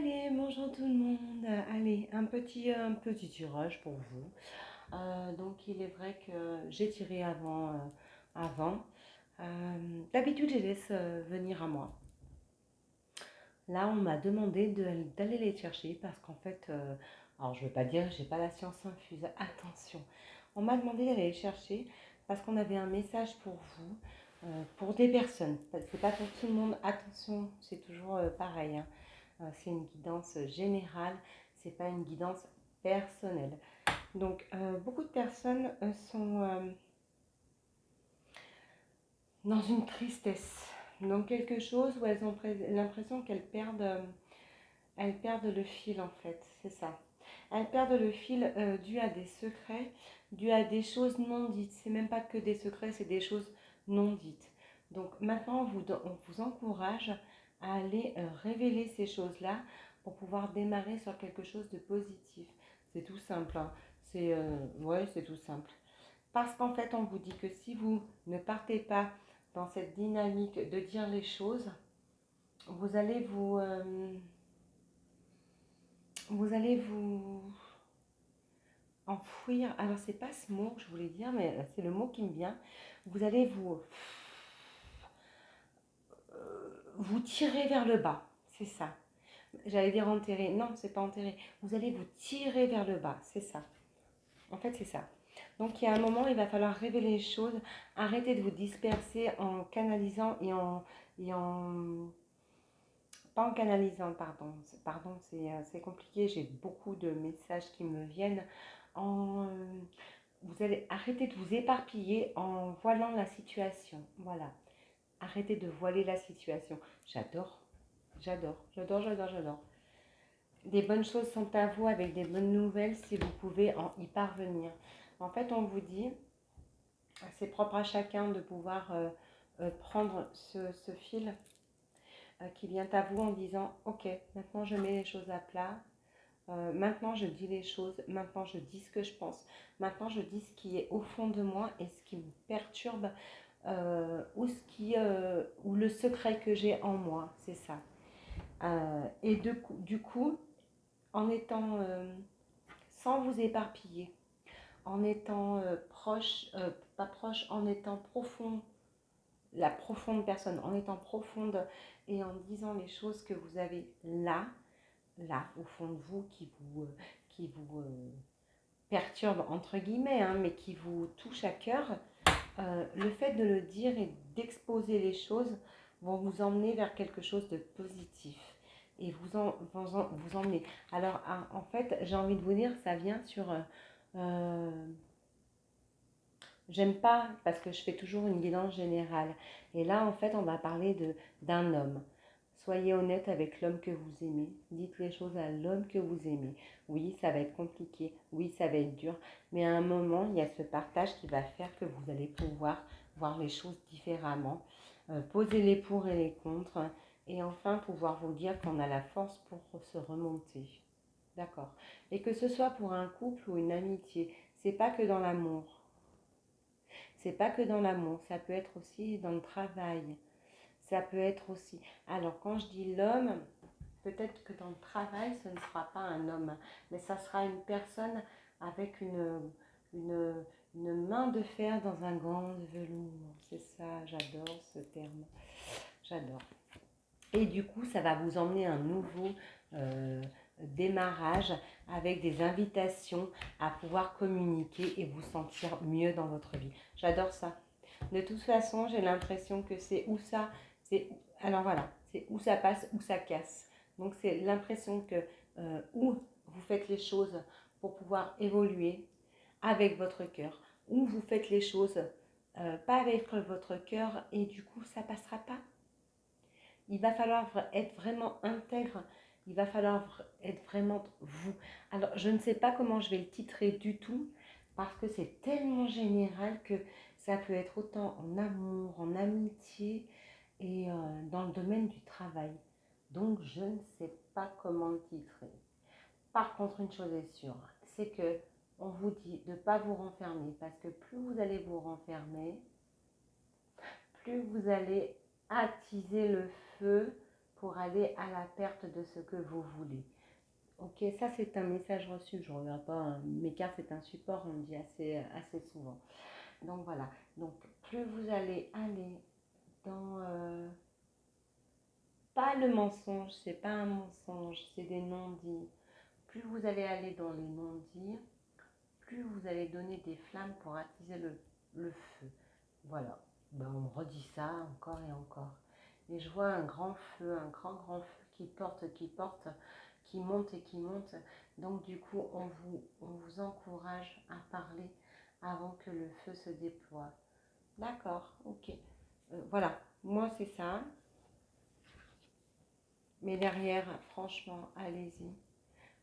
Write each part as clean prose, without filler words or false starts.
Allez, bonjour tout le monde. Allez, un petit tirage pour vous. Donc, il est vrai que j'ai tiré avant. D'habitude, je les laisse venir à moi. Là, on m'a demandé d'aller les chercher parce qu'en fait, alors je ne veux pas dire que j'ai pas la science infuse. Attention, on m'a demandé d'aller les chercher parce qu'on avait un message pour vous, pour des personnes. C'est pas pour tout le monde. Attention, c'est toujours pareil, hein. C'est une guidance générale, c'est pas une guidance personnelle. Donc, beaucoup de personnes sont dans une tristesse, dans quelque chose où elles ont l'impression elles perdent le fil en fait, c'est ça. Elles perdent le fil dû à des secrets, dû à des choses non dites. C'est même pas que des secrets, c'est des choses non dites. Donc maintenant, on vous encourage à aller révéler ces choses-là pour pouvoir démarrer sur quelque chose de positif. C'est tout simple, hein. Ouais, c'est tout simple. Parce qu'en fait, on vous dit que si vous ne partez pas dans cette dynamique de dire les choses, vous allez vous enfouir. Alors, c'est pas ce mot que je voulais dire, mais c'est le mot qui me vient. Vous allez vous tirer vers le bas. C'est ça. J'allais dire enterrer. Non, c'est pas enterrer. Vous allez vous tirer vers le bas. C'est ça. En fait, c'est ça. Donc, il y a un moment, il va falloir révéler les choses. Arrêtez de vous disperser en canalisant et en pas en canalisant, pardon. Pardon, c'est compliqué. J'ai beaucoup de messages qui me viennent. En, vous allez arrêter de vous éparpiller en voilant la situation. Voilà. Arrêtez de voiler la situation. J'adore. J'adore. J'adore, j'adore, j'adore. Des bonnes choses sont à vous avec des bonnes nouvelles si vous pouvez y parvenir. En fait, on vous dit, c'est propre à chacun de pouvoir prendre ce fil qui vient à vous en disant, ok, maintenant je mets les choses à plat, maintenant je dis les choses, maintenant je dis ce que je pense, maintenant je dis ce qui est au fond de moi et ce qui me perturbe ou le secret que j'ai en moi, c'est ça. Et du coup, en étant sans vous éparpiller, en étant proche, pas proche, en étant profond, la profonde personne, en étant profonde et en disant les choses que vous avez là, au fond de vous, qui vous perturbe entre guillemets, hein, mais qui vous touche à cœur, le fait de le dire et d'exposer les choses vont vous emmener vers quelque chose de positif et vous emmener. Alors, en fait, j'ai envie de vous dire, ça vient sur j'aime pas parce que je fais toujours une guidance générale. Et là, en fait, on va parler d'un homme. Soyez honnête avec l'homme que vous aimez. Dites les choses à l'homme que vous aimez. Oui, ça va être compliqué. Oui, ça va être dur. Mais à un moment, il y a ce partage qui va faire que vous allez pouvoir voir les choses différemment. Poser les pour et les contre. Et enfin, pouvoir vous dire qu'on a la force pour se remonter. D'accord. Et que ce soit pour un couple ou une amitié, c'est pas que dans l'amour. C'est pas que dans l'amour, ça peut être aussi dans le travail. Ça peut être aussi. Alors, quand je dis l'homme, peut-être que dans le travail, ce ne sera pas un homme, mais ça sera une personne avec une, une main de fer dans un gant de velours. C'est ça, j'adore ce terme. J'adore. Et du coup, ça va vous emmener un nouveau euh, démarrage avec des invitations à pouvoir communiquer et vous sentir mieux dans votre vie. J'adore ça. De toute façon, j'ai l'impression que c'est où ça, c'est alors voilà, c'est où ça passe, où ça casse. Donc c'est l'impression que où vous faites les choses pour pouvoir évoluer avec votre cœur, où vous faites les choses pas avec votre cœur et du coup ça passera pas. Il va falloir être vraiment intègre. Il va falloir être vraiment vous. Alors, je ne sais pas comment je vais le titrer du tout, parce que c'est tellement général que ça peut être autant en amour, en amitié et dans le domaine du travail. Donc, je ne sais pas comment le titrer. Par contre, une chose est sûre, c'est que on vous dit de ne pas vous renfermer, parce que plus vous allez vous renfermer, plus vous allez attiser le feu pour aller à la perte de ce que vous voulez. Ok, ça c'est un message reçu, je ne regarde pas, hein. Mes cartes c'est un support, on le dit assez souvent. Donc voilà, donc plus vous allez aller dans... pas le mensonge, c'est pas un mensonge, c'est des non-dits. Plus vous allez aller dans les non-dits, plus vous allez donner des flammes pour attiser le feu. Voilà, ben, on redit ça encore et encore. Et je vois un grand feu, un grand feu qui monte et qui monte. Donc du coup, on vous encourage à parler avant que le feu se déploie. D'accord, ok. Voilà, moi c'est ça. Mais derrière, franchement, allez-y.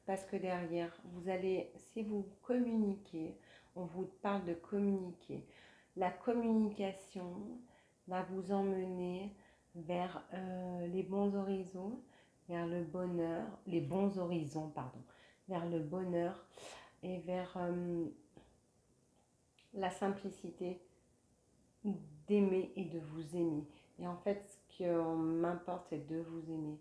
Parce que derrière, vous allez, si vous communiquez, on vous parle de communiquer. La communication va vous emmener vers les bons horizons, vers le bonheur, les bons horizons, pardon, vers le bonheur et vers la simplicité d'aimer et de vous aimer. Et en fait, ce qui m'importe, c'est de vous aimer.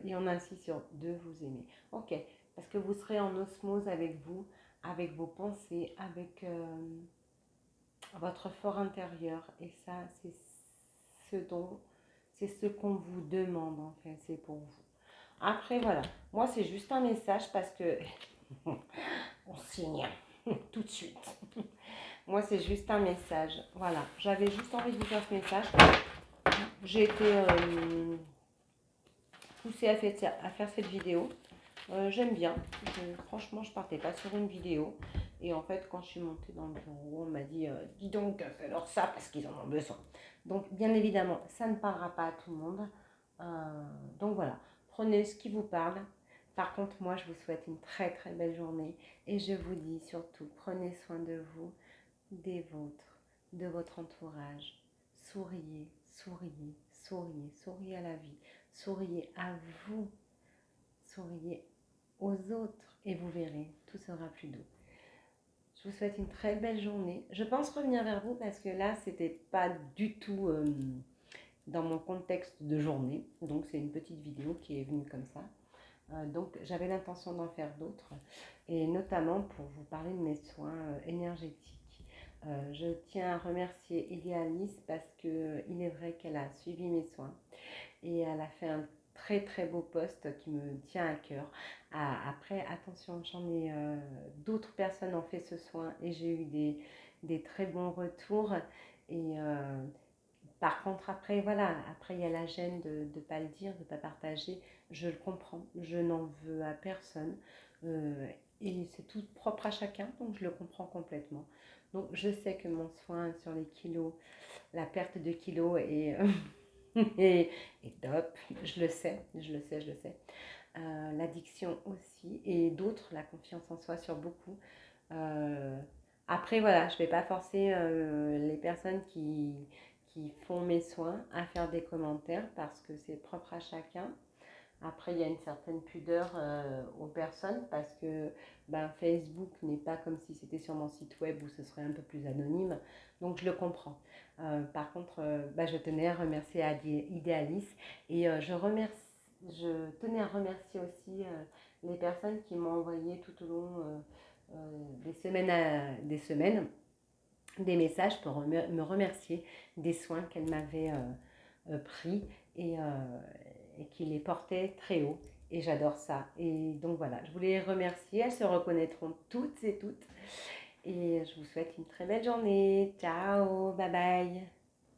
Et on insiste sur de vous aimer. Ok, parce que vous serez en osmose avec vous, avec vos pensées, avec votre fort intérieur. Et ça, c'est ce qu'on vous demande en fait, c'est pour vous. Après, voilà, moi c'est juste un message parce que on signe tout de suite. Moi c'est juste un message. Voilà, j'avais juste envie de vous faire ce message. J'ai été poussée à faire cette vidéo. J'aime bien. Franchement, je partais pas sur une vidéo. Et en fait, quand je suis montée dans le bureau, on m'a dit dis donc, fais-leur ça parce qu'ils en ont besoin. Donc, bien évidemment, ça ne parlera pas à tout le monde. Donc voilà, prenez ce qui vous parle. Par contre, moi, je vous souhaite une très très belle journée. Et je vous dis surtout, prenez soin de vous, des vôtres, de votre entourage. Souriez, souriez, souriez, souriez à la vie, souriez à vous, souriez aux autres et vous verrez, tout sera plus doux. Je vous souhaite une très belle journée. Je pense revenir vers vous parce que là, c'était pas du tout dans mon contexte de journée. Donc, c'est une petite vidéo qui est venue comme ça. Donc, j'avais l'intention d'en faire d'autres et notamment pour vous parler de mes soins énergétiques. Je tiens à remercier Idéaliste parce qu'il est vrai qu'elle a suivi mes soins et elle a fait un très très beau post qui me tient à cœur. Après, attention, d'autres personnes ont fait ce soin et j'ai eu des très bons retours. Et par contre, après, voilà, après il y a la gêne de ne pas le dire, de ne pas partager. Je le comprends, je n'en veux à personne. Et c'est tout propre à chacun, donc je le comprends complètement. Donc je sais que mon soin sur les kilos, la perte de kilos est, et top, je le sais, je le sais, je le sais. L'addiction aussi, et d'autres, la confiance en soi sur beaucoup. Après, voilà, je ne vais pas forcer les personnes qui font mes soins à faire des commentaires parce que c'est propre à chacun. Après, il y a une certaine pudeur aux personnes parce que Facebook n'est pas comme si c'était sur mon site web où ce serait un peu plus anonyme. Donc, je le comprends. Par contre, je tenais à remercier Idéalis et je tenais à remercier aussi les personnes qui m'ont envoyé tout au long des messages pour me remercier des soins qu'elle m'avait pris et, qui les portait très haut. Et j'adore ça. Et donc voilà, je voulais les remercier. Elles se reconnaîtront toutes et toutes. Et je vous souhaite une très belle journée. Ciao, bye bye.